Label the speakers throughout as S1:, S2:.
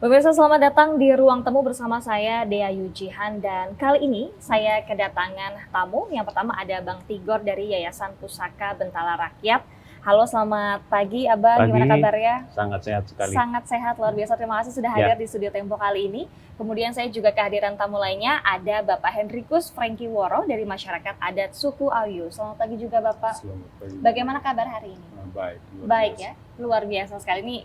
S1: Pemirsa, selamat datang di Ruang Temu bersama saya Dea Yujihan, dan kali ini saya kedatangan tamu. Yang pertama ada Bang Tigor dari Yayasan Pusaka Bentala Rakyat. Halo, selamat pagi Abang, gimana kabarnya?
S2: Sangat sehat sekali.
S1: Sangat sehat, luar biasa. Terima kasih sudah hadir di Studio Tempo kali ini. Kemudian saya juga kehadiran tamu lainnya, ada Bapak Hendrikus Franky Woro dari masyarakat adat suku Ayu. Selamat pagi juga Bapak.
S3: Selamat pagi.
S1: Bagaimana kabar hari ini?
S3: Baik.
S1: Baik ya, luar biasa sekali nih.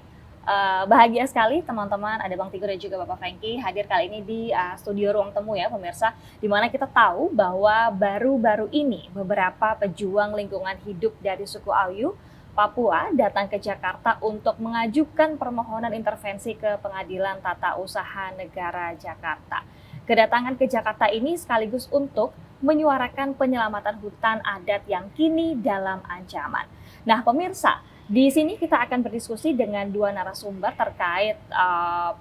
S1: Bahagia sekali teman-teman, ada Bang Tigor dan juga Bapak Franky hadir kali ini di studio Ruang Temu ya pemirsa, dimana kita tahu bahwa baru-baru ini beberapa pejuang lingkungan hidup dari suku Ayu Papua datang ke Jakarta untuk mengajukan permohonan intervensi ke Pengadilan Tata Usaha Negara Jakarta. Kedatangan ke Jakarta ini sekaligus untuk menyuarakan penyelamatan hutan adat yang kini dalam ancaman. Nah pemirsa, di sini kita akan berdiskusi dengan dua narasumber terkait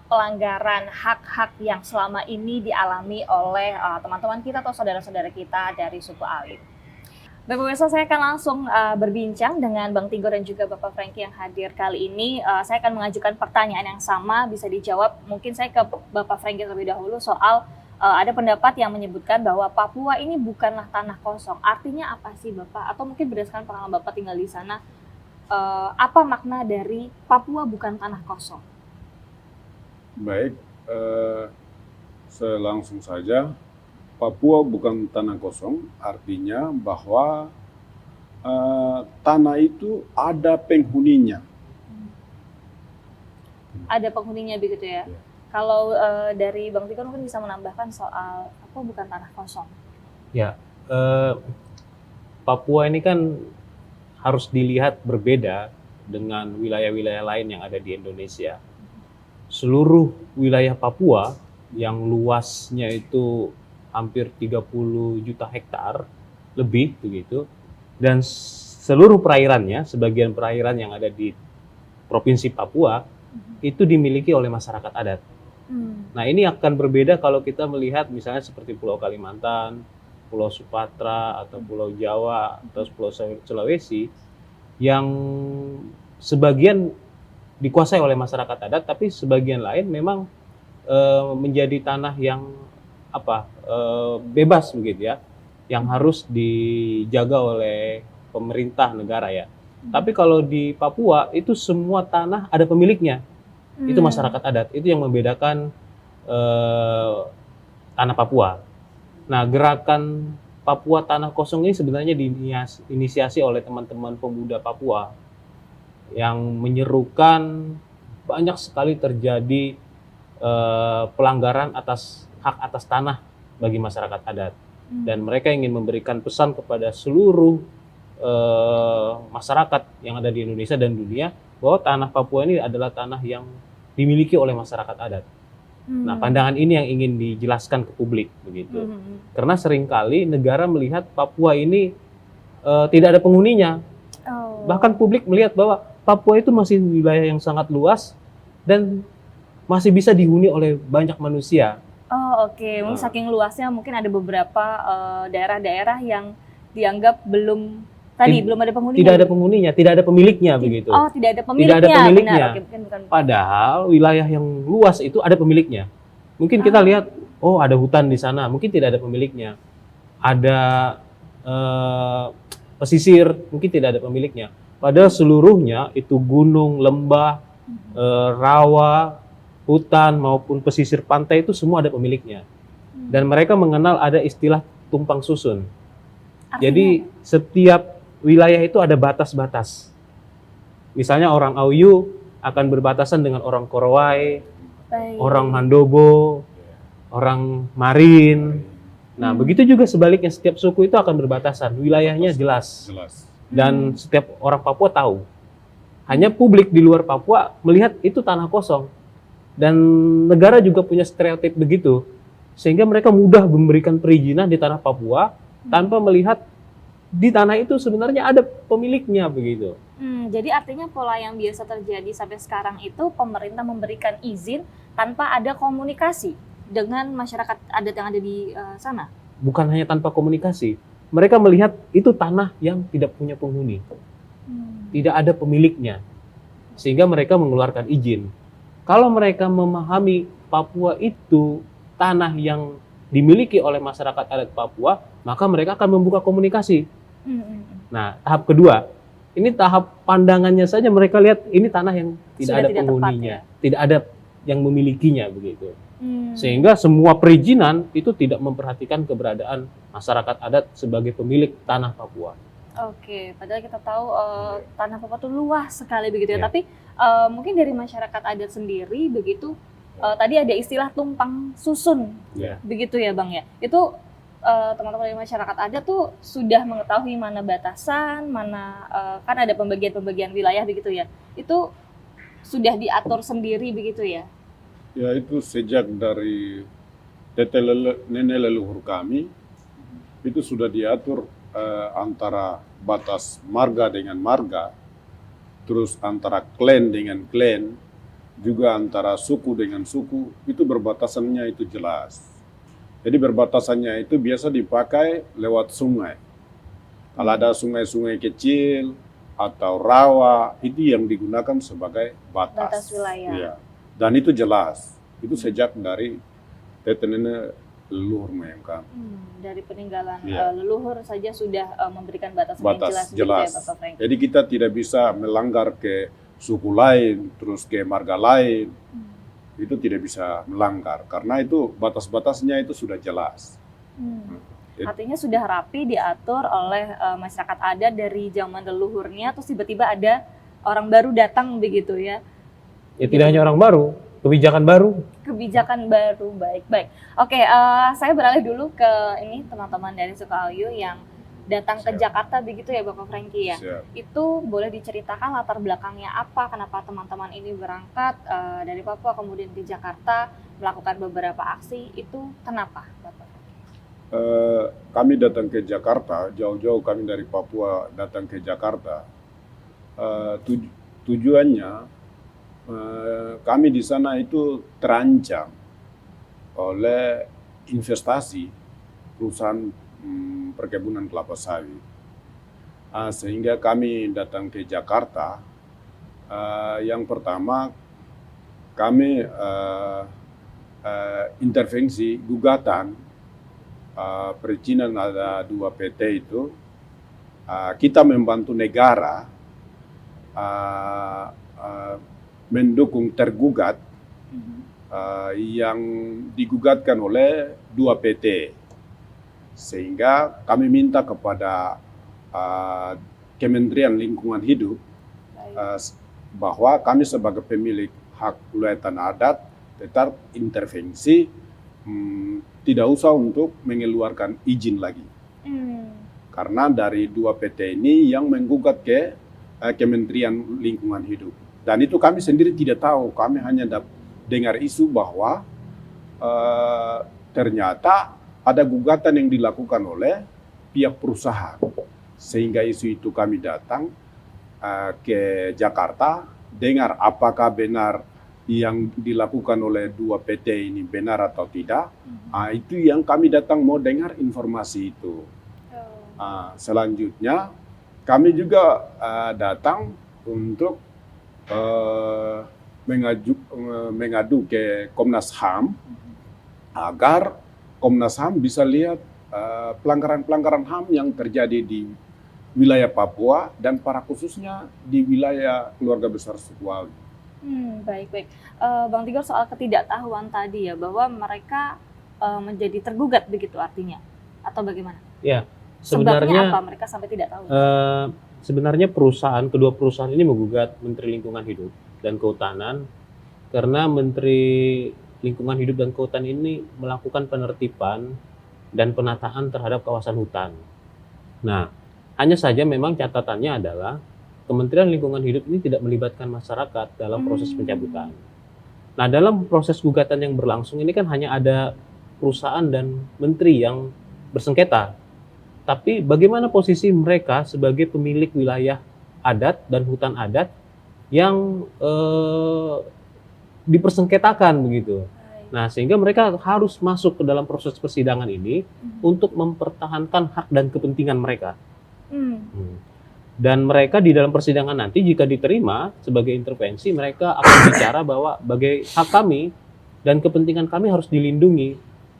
S1: pelanggaran hak-hak yang selama ini dialami oleh teman-teman kita atau saudara-saudara kita dari suku Ayu. Baik pemirsa, saya akan langsung berbincang dengan Bang Tigor dan juga Bapak Franky yang hadir kali ini. Saya akan mengajukan pertanyaan yang sama, bisa dijawab. Mungkin saya ke Bapak Franky terlebih dahulu soal ada pendapat yang menyebutkan bahwa Papua ini bukanlah tanah kosong. Artinya apa sih Bapak? Atau mungkin berdasarkan pengalaman Bapak tinggal di sana, apa makna dari Papua bukan tanah kosong?
S3: Baik, langsung saja. Papua bukan tanah kosong, artinya bahwa tanah itu ada penghuninya.
S1: Ada penghuninya begitu ya?
S3: Ya.
S1: Kalau dari Bang Tigor mungkin bisa menambahkan soal apa bukan tanah kosong?
S2: Ya, Papua ini kan harus dilihat berbeda dengan wilayah-wilayah lain yang ada di Indonesia. Seluruh wilayah Papua yang luasnya itu hampir 30 juta hektar lebih begitu, dan seluruh perairannya, sebagian perairan yang ada di Provinsi Papua itu dimiliki oleh masyarakat adat. Nah ini akan berbeda kalau kita melihat misalnya seperti Pulau Kalimantan, Pulau Sumatera, atau Pulau Jawa, atau Pulau Sulawesi, yang sebagian dikuasai oleh masyarakat adat, tapi sebagian lain memang menjadi tanah yang bebas begitu ya, yang harus dijaga oleh pemerintah negara ya. Tapi kalau di Papua itu semua tanah ada pemiliknya, itu masyarakat adat, itu yang membedakan tanah Papua. Nah, gerakan Papua Tanah Kosong ini sebenarnya diinisiasi oleh teman-teman pemuda Papua yang menyerukan banyak sekali terjadi pelanggaran hak atas tanah bagi masyarakat adat. Dan mereka ingin memberikan pesan kepada seluruh masyarakat yang ada di Indonesia dan dunia bahwa tanah Papua ini adalah tanah yang dimiliki oleh masyarakat adat. Nah, pandangan ini yang ingin dijelaskan ke publik begitu. Karena seringkali negara melihat Papua ini tidak ada penghuninya. Bahkan publik melihat bahwa Papua itu masih wilayah yang sangat luas dan masih bisa dihuni oleh banyak manusia.
S1: Oh oke. Mungkin saking luasnya mungkin ada beberapa daerah-daerah yang dianggap belum ada penghuninya.
S2: Tidak ada penghuninya, tidak ada pemiliknya begitu.
S1: Oh, tidak ada pemiliknya.
S2: Tidak ada pemiliknya.
S1: Benar. Oke, bukan.
S2: Padahal wilayah yang luas itu ada pemiliknya. Mungkin kita lihat, oh ada hutan di sana, mungkin tidak ada pemiliknya. Ada pesisir, mungkin tidak ada pemiliknya. Padahal seluruhnya itu gunung, lembah, rawa, hutan maupun pesisir pantai itu semua ada pemiliknya. Dan mereka mengenal ada istilah tumpang susun.
S1: Artinya?
S2: Jadi setiap wilayah itu ada batas-batas. Misalnya orang Ayu akan berbatasan dengan orang Korowai, orang Mandobo, orang Marin. Nah, begitu juga sebaliknya, setiap suku itu akan berbatasan, wilayahnya jelas. Dan setiap orang Papua tahu. Hanya publik di luar Papua melihat itu tanah kosong. Dan negara juga punya stereotip begitu. Sehingga mereka mudah memberikan perizinan di tanah Papua tanpa melihat di tanah itu sebenarnya ada pemiliknya begitu.
S1: Jadi artinya pola yang biasa terjadi sampai sekarang itu pemerintah memberikan izin tanpa ada komunikasi dengan masyarakat adat yang ada di sana.
S2: Bukan hanya tanpa komunikasi, mereka melihat itu tanah yang tidak punya penghuni, tidak ada pemiliknya, sehingga mereka mengeluarkan izin. Kalau mereka memahami Papua itu tanah yang dimiliki oleh masyarakat adat Papua, maka mereka akan membuka komunikasi. Nah, tahap kedua, ini tahap pandangannya saja mereka lihat ini tanah yang tidak
S1: Sudah
S2: ada
S1: tidak
S2: penghuninya,
S1: tepat,
S2: tidak ada yang memilikinya begitu. Sehingga semua perizinan itu tidak memperhatikan keberadaan masyarakat adat sebagai pemilik tanah Papua.
S1: Oke, padahal kita tahu tanah Papua itu luas sekali begitu ya.
S2: Ya.
S1: Tapi mungkin dari masyarakat adat sendiri begitu, tadi ada istilah tumpang susun,
S2: Ya.
S1: begitu ya Bang ya. Itu teman-teman dari masyarakat adat tuh sudah mengetahui mana batasan, mana kan ada pembagian-pembagian wilayah begitu ya. Itu sudah diatur sendiri begitu ya.
S3: Ya, itu sejak dari nenek leluhur kami itu sudah diatur antara batas marga dengan marga, terus antara klan dengan klan, juga antara suku dengan suku, itu berbatasannya itu jelas. Jadi berbatasannya itu biasa dipakai lewat sungai. Kalau ada sungai-sungai kecil atau rawa, itu yang digunakan sebagai batas.
S1: Batas wilayah.
S3: Ya. Dan itu jelas. Itu sejak dari nenek leluhur moyang kami.
S1: Dari peninggalan
S3: Iya.
S1: leluhur saja sudah memberikan batasan yang
S3: Batas
S1: jelas,
S3: jelas.
S1: begitu ya Bapak Frank.
S3: Jadi kita tidak bisa melanggar ke suku lain, terus ke marga lain. Itu tidak bisa melanggar karena itu batas-batasnya itu sudah jelas. Jadi-
S1: Artinya sudah rapi diatur oleh masyarakat adat dari zaman leluhurnya, terus tiba-tiba ada orang baru datang begitu ya.
S2: Ya tidak hanya orang baru, kebijakan baru.
S1: Kebijakan baru, baik. Oke, saya beralih dulu ke ini teman-teman dari Sukaluyu yang datang ke
S3: Siap.
S1: Jakarta begitu ya Bapak Franky ya.
S3: Siap.
S1: Itu boleh diceritakan latar belakangnya apa, kenapa teman-teman ini berangkat dari Papua kemudian ke Jakarta melakukan beberapa aksi, itu kenapa Bapak?
S3: Kami datang ke Jakarta, jauh-jauh kami dari Papua datang ke Jakarta. Tujuannya kami di sana itu terancam oleh investasi perusahaan perkebunan kelapa sawit. Sehingga kami datang ke Jakarta. Yang pertama kami intervensi gugatan perizinan ada 2 PT itu. Kita membantu negara mendukung tergugat yang digugatkan oleh 2 PT. Sehingga kami minta kepada Kementerian Lingkungan Hidup bahwa kami sebagai pemilik hak wilayah tanah adat tetap intervensi, tidak usah untuk mengeluarkan izin lagi. Karena dari 2 PT ini yang menggugat ke Kementerian Lingkungan Hidup. Dan itu kami sendiri tidak tahu, kami hanya dengar isu bahwa ternyata ada gugatan yang dilakukan oleh pihak perusahaan. Sehingga isu itu kami datang ke Jakarta, dengar apakah benar yang dilakukan oleh 2 PT ini benar atau tidak. Itu yang kami datang mau dengar informasi itu. Selanjutnya kami juga datang untuk mengadu ke Komnas HAM agar Komnas HAM bisa lihat pelanggaran-pelanggaran HAM yang terjadi di wilayah Papua dan para khususnya di wilayah keluarga besar Sukuawi.
S1: Baik. Bang Tigor, soal ketidaktahuan tadi ya, bahwa mereka menjadi tergugat begitu artinya, atau bagaimana?
S2: Ya,
S1: Sebabnya
S2: sebenarnya
S1: apa mereka sampai tidak tahu?
S2: sebenarnya kedua perusahaan ini menggugat Menteri Lingkungan Hidup dan Kehutanan karena Menteri Lingkungan Hidup dan Kehutanan ini melakukan penertiban dan penataan terhadap kawasan hutan. Nah, hanya saja memang catatannya adalah Kementerian Lingkungan Hidup ini tidak melibatkan masyarakat dalam proses pencabutan. Nah, dalam proses gugatan yang berlangsung ini kan hanya ada perusahaan dan menteri yang bersengketa. Tapi bagaimana posisi mereka sebagai pemilik wilayah adat dan hutan adat yang dipersengketakan begitu. Nah, sehingga mereka harus masuk ke dalam proses persidangan ini untuk mempertahankan hak dan kepentingan mereka. Dan mereka di dalam persidangan nanti jika diterima sebagai intervensi, mereka akan bicara bahwa bagai hak kami dan kepentingan kami harus dilindungi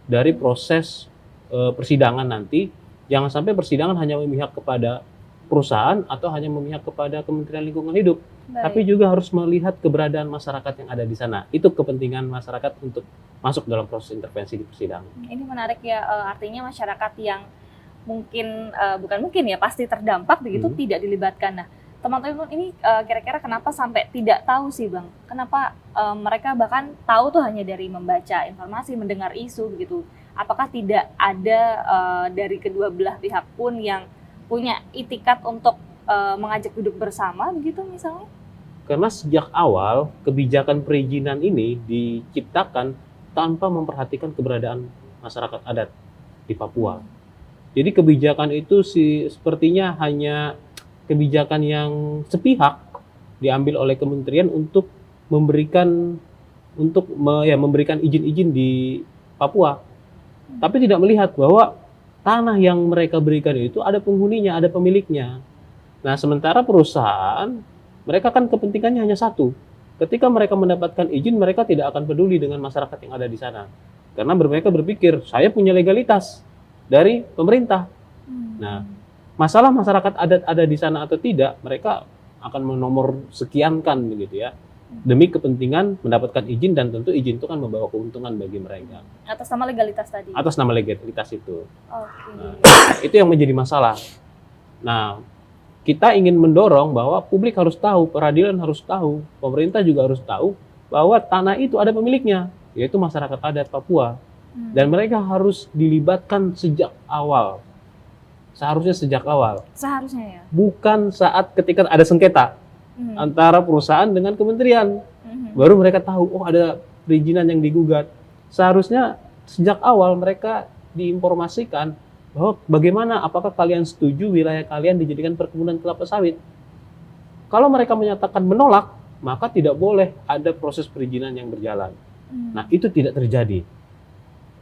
S2: dari proses persidangan nanti. Jangan sampai persidangan hanya memihak kepada perusahaan atau hanya memihak kepada Kementerian Lingkungan Hidup, tapi juga harus melihat keberadaan masyarakat yang ada di sana. Itu kepentingan masyarakat untuk masuk dalam proses intervensi di persidangan.
S1: Ini menarik ya, artinya masyarakat yang mungkin bukan mungkin ya pasti terdampak begitu tidak dilibatkan. Nah, teman-teman ini kira-kira kenapa sampai tidak tahu sih Bang? Kenapa mereka bahkan tahu tuh hanya dari membaca informasi, mendengar isu begitu? Apakah tidak ada dari kedua belah pihak pun yang punya itikat untuk mengajak duduk bersama begitu misalnya?
S2: Karena sejak awal kebijakan perizinan ini diciptakan tanpa memperhatikan keberadaan masyarakat adat di Papua. Jadi kebijakan itu sepertinya hanya kebijakan yang sepihak diambil oleh kementerian untuk memberikan izin-izin di Papua. Tapi tidak melihat bahwa tanah yang mereka berikan itu ada penghuninya, ada pemiliknya. Nah, sementara perusahaan, mereka kan kepentingannya hanya satu. Ketika mereka mendapatkan izin, mereka tidak akan peduli dengan masyarakat yang ada di sana. Karena mereka berpikir, saya punya legalitas dari pemerintah. Nah, masalah masyarakat adat ada di sana atau tidak, mereka akan menomor sekiankan begitu ya. Demi kepentingan mendapatkan izin, dan tentu izin itu kan membawa keuntungan bagi mereka.
S1: Atas nama legalitas tadi?
S2: Atas nama legalitas itu.
S1: Oke.
S2: Nah, itu yang menjadi masalah. Nah, kita ingin mendorong bahwa publik harus tahu, peradilan harus tahu, pemerintah juga harus tahu bahwa tanah itu ada pemiliknya, yaitu masyarakat adat Papua. Dan mereka harus dilibatkan sejak awal. Seharusnya sejak awal.
S1: Seharusnya ya?
S2: Bukan saat ketika ada sengketa antara perusahaan dengan kementerian. Baru mereka tahu, oh ada perizinan yang digugat. Seharusnya sejak awal mereka diinformasikan bahwa bagaimana, apakah kalian setuju wilayah kalian dijadikan perkebunan kelapa sawit. Kalau mereka menyatakan menolak, maka tidak boleh ada proses perizinan yang berjalan. Nah, itu tidak terjadi.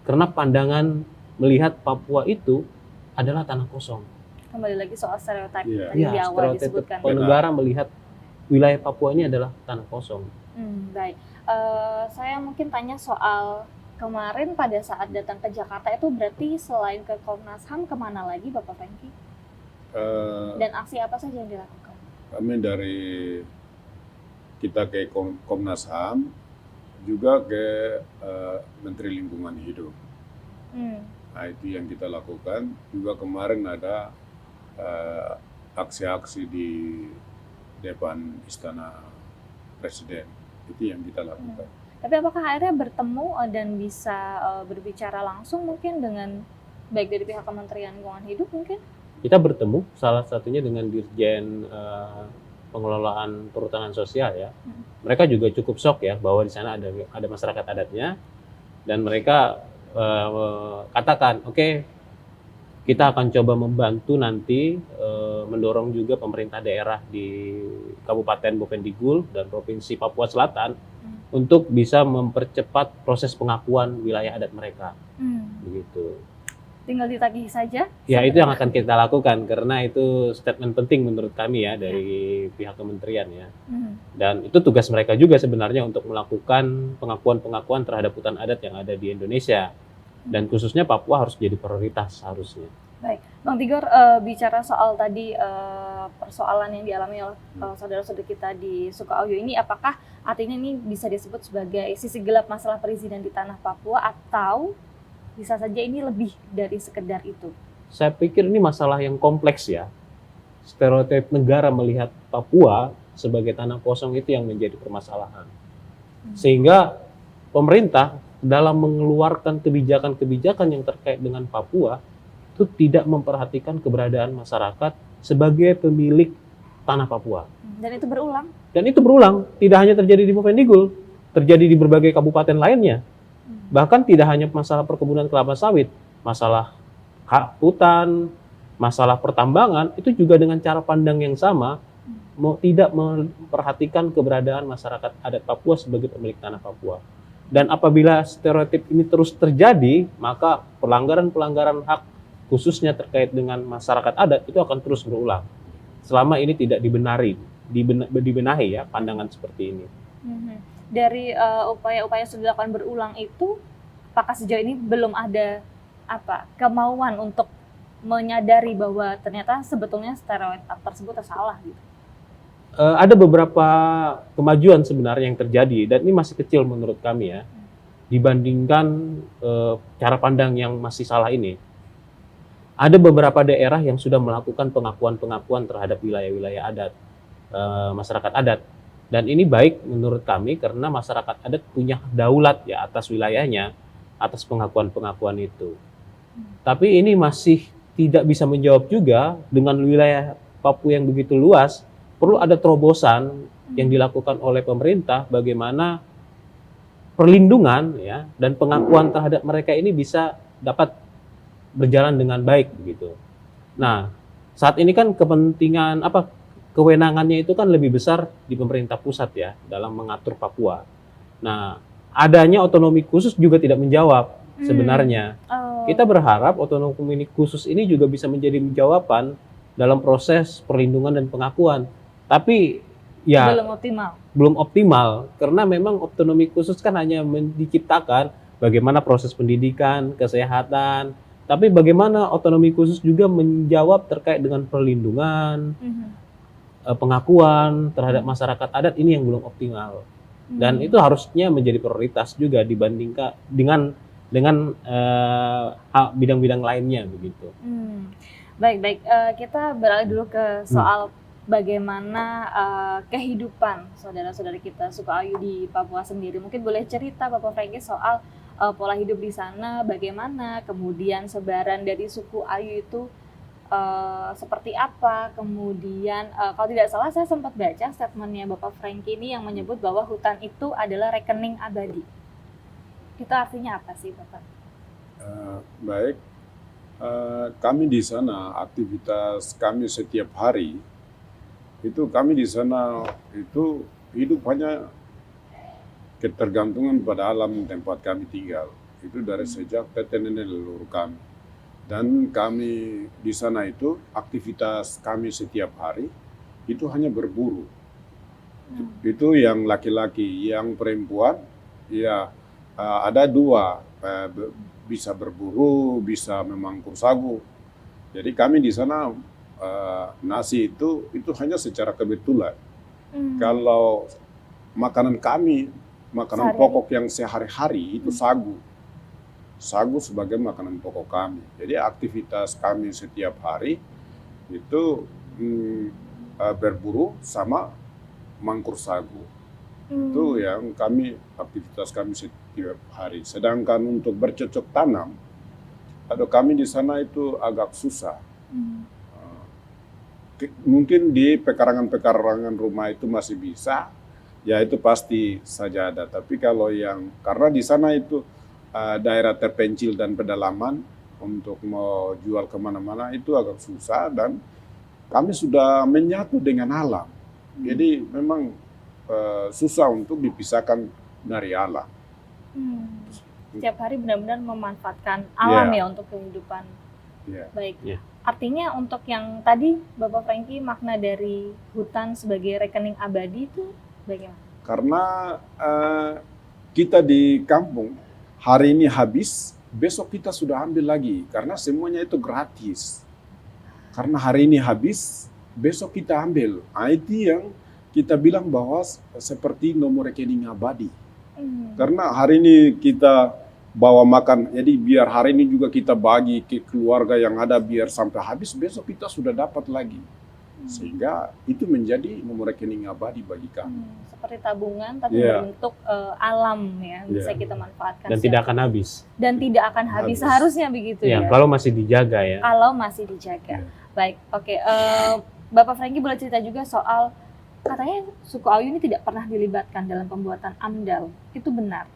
S2: Karena pandangan melihat Papua itu adalah tanah kosong.
S1: Kembali lagi soal stereotip tadi
S2: Ya,
S1: di awal
S2: stereotip
S1: disebutkan.
S2: negara melihat wilayah Papua ini adalah tanah kosong.
S1: Baik. Saya mungkin tanya soal kemarin pada saat datang ke Jakarta itu berarti selain ke Komnas HAM kemana lagi Bapak Franky? Dan aksi apa saja yang dilakukan?
S3: Kami dari kita ke Komnas HAM juga ke Menteri Lingkungan Hidup. Nah, itu yang kita lakukan. Juga kemarin ada aksi-aksi di depan Istana Presiden. Itu yang kita lakukan.
S1: Tapi apakah akhirnya bertemu dan bisa berbicara langsung mungkin dengan baik dari pihak Kementerian Lingkungan Hidup mungkin?
S2: Kita bertemu salah satunya dengan Dirjen Pengelolaan Perhutanan Sosial ya. Mereka juga cukup shock ya bahwa di sana ada masyarakat adatnya, dan mereka katakan, oke, kita akan coba membantu nanti mendorong juga pemerintah daerah di Kabupaten Bovendigul dan Provinsi Papua Selatan untuk bisa mempercepat proses pengakuan wilayah adat mereka. Begitu.
S1: Tinggal ditagih saja?
S2: Ya, itu yang akan kita lakukan karena itu statement penting menurut kami ya dari pihak kementerian ya. Dan itu tugas mereka juga sebenarnya untuk melakukan pengakuan-pengakuan terhadap hutan adat yang ada di Indonesia. Dan khususnya Papua harus jadi prioritas harusnya.
S1: Baik, Bang Tigor, bicara soal tadi persoalan yang dialami oleh saudara-saudara kita di Sukaoyo ini, apakah artinya ini bisa disebut sebagai sisi gelap masalah perizinan di tanah Papua, atau bisa saja ini lebih dari sekedar itu?
S2: Saya pikir ini masalah yang kompleks ya. Stereotip negara melihat Papua sebagai tanah kosong itu yang menjadi permasalahan. Sehingga pemerintah dalam mengeluarkan kebijakan-kebijakan yang terkait dengan Papua itu tidak memperhatikan keberadaan masyarakat sebagai pemilik tanah Papua.
S1: Dan itu berulang?
S2: Dan itu berulang, tidak hanya terjadi di Bovendigul, terjadi di berbagai kabupaten lainnya. Bahkan tidak hanya masalah perkebunan kelapa sawit, masalah hak hutan, masalah pertambangan, itu juga dengan cara pandang yang sama, tidak memperhatikan keberadaan masyarakat adat Papua sebagai pemilik tanah Papua. Dan apabila stereotip ini terus terjadi, maka pelanggaran-pelanggaran hak khususnya terkait dengan masyarakat adat itu akan terus berulang. selama ini tidak dibenahi ya pandangan seperti ini.
S1: Dari upaya-upaya yang sudah dilakukan berulang itu, apakah sejauh ini belum ada kemauan untuk menyadari bahwa ternyata sebetulnya stereotip tersebut salah gitu?
S2: Ada beberapa kemajuan sebenarnya yang terjadi, dan ini masih kecil menurut kami ya, dibandingkan cara pandang yang masih salah ini. Ada beberapa daerah yang sudah melakukan pengakuan-pengakuan terhadap wilayah-wilayah adat, masyarakat adat. Dan ini baik menurut kami karena masyarakat adat punya daulat ya atas wilayahnya, atas pengakuan-pengakuan itu. Tapi ini masih tidak bisa menjawab juga dengan wilayah Papua yang begitu luas. Perlu ada terobosan yang dilakukan oleh pemerintah bagaimana perlindungan ya dan pengakuan terhadap mereka ini bisa dapat berjalan dengan baik begitu. Nah, saat ini kan kewenangannya itu kan lebih besar di pemerintah pusat ya dalam mengatur Papua. Nah, adanya otonomi khusus juga tidak menjawab sebenarnya. Kita berharap otonomi khusus ini juga bisa menjadi jawaban dalam proses perlindungan dan pengakuan. Tapi ya belum optimal karena memang otonomi khusus kan hanya diciptakan bagaimana proses pendidikan, kesehatan, tapi bagaimana otonomi khusus juga menjawab terkait dengan perlindungan, pengakuan terhadap masyarakat adat ini yang belum optimal. Dan itu harusnya menjadi prioritas juga dibandingkan dengan bidang-bidang lainnya begitu.
S1: Baik. Kita beralih dulu ke soal bagaimana kehidupan saudara-saudara kita suku Ayu di Papua sendiri. Mungkin boleh cerita Bapak Franky soal pola hidup di sana, bagaimana, kemudian sebaran dari suku Ayu itu seperti apa, kemudian kalau tidak salah saya sempat baca statementnya Bapak Franky ini yang menyebut bahwa hutan itu adalah rekening abadi. Itu artinya apa sih Bapak?
S3: Baik, kami di sana aktivitas kami setiap hari itu kami di sana itu hidup hanya ketergantungan pada alam tempat kami tinggal. Itu dari sejak nenek leluhur kami. Dan kami di sana itu aktivitas kami setiap hari itu hanya berburu. Itu yang laki-laki, yang perempuan ya ada dua, bisa berburu, bisa memangkur sagu. Jadi kami di sana nasi itu hanya secara kebetulan. Kalau makanan kami, makanan pokok yang sehari-hari itu sagu. Sagu sebagai makanan pokok kami. Jadi aktivitas kami setiap hari itu berburu sama mangkur sagu. Itu yang aktivitas kami setiap hari. Sedangkan untuk bercocok tanam, kami di sana itu agak susah. Mungkin di pekarangan-pekarangan rumah itu masih bisa, ya itu pasti saja ada. Tapi kalau karena di sana itu daerah terpencil dan pedalaman, untuk mau jual kemana-mana itu agak susah dan kami sudah menyatu dengan alam. Jadi memang susah untuk dipisahkan dari alam.
S1: Setiap hari benar-benar memanfaatkan alam ya untuk kehidupan. Baik. Artinya untuk yang tadi Bapak Franky makna dari hutan sebagai rekening abadi itu bagaimana? Karena
S3: kita di kampung hari ini habis, besok kita sudah ambil lagi karena semuanya itu gratis. Karena hari ini habis, besok kita ambil. Itu yang kita bilang bahwa seperti nomor rekening abadi. Karena hari ini kita bawa makan, jadi biar hari ini juga kita bagi ke keluarga yang ada biar sampai habis, besok kita sudah dapat lagi. Sehingga itu menjadi nomor rekening abadi bagi kami.
S1: Seperti tabungan tapi berbentuk alam ya, bisa kita manfaatkan.
S2: Dan tidak akan habis.
S1: Dan tidak akan habis, seharusnya begitu ya.
S2: Kalau masih dijaga ya.
S1: Kalau masih dijaga. Baik, oke. Bapak Franky boleh cerita juga soal, katanya suku Ayu ini tidak pernah dilibatkan dalam pembuatan AMDAL. Itu benar?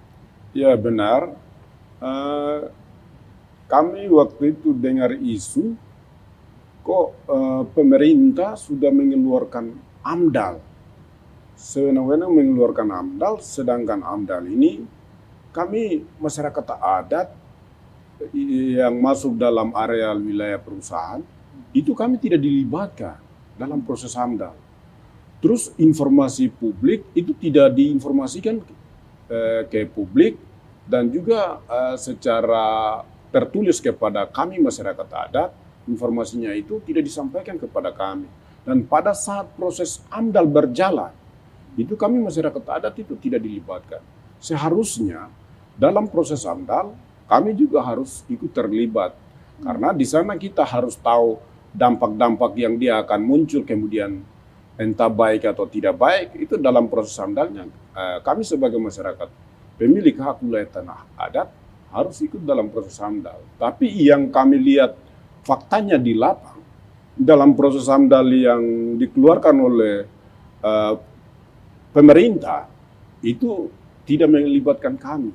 S3: Ya benar. Kami waktu itu dengar isu, kok pemerintah sudah mengeluarkan AMDAL. Sewenang-wenang mengeluarkan AMDAL, sedangkan AMDAL ini kami masyarakat adat yang masuk dalam area wilayah perusahaan, itu kami tidak dilibatkan. dalam proses AMDAL. Terus informasi publik itu tidak diinformasikan ke publik dan juga secara tertulis kepada kami masyarakat adat, informasinya itu tidak disampaikan kepada kami. Dan pada saat proses AMDAL berjalan, itu kami masyarakat adat itu tidak dilibatkan. Seharusnya dalam proses AMDAL kami juga harus ikut terlibat. Karena di sana kita harus tahu dampak-dampak yang dia akan muncul kemudian entah baik atau tidak baik, itu dalam proses AMDALnya kami sebagai masyarakat pemilik hak wilayah tanah adat harus ikut dalam proses AMDAL. Tapi yang kami lihat faktanya di lapang, dalam proses AMDAL yang dikeluarkan oleh pemerintah, itu tidak melibatkan kami.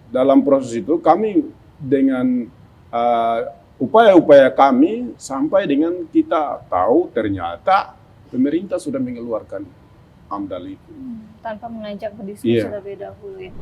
S3: Dalam proses itu kami dengan upaya-upaya kami sampai dengan kita tahu ternyata pemerintah sudah mengeluarkan AMDAL itu.
S1: Tanpa mengajak berdiskusi terlebih dahulu ya.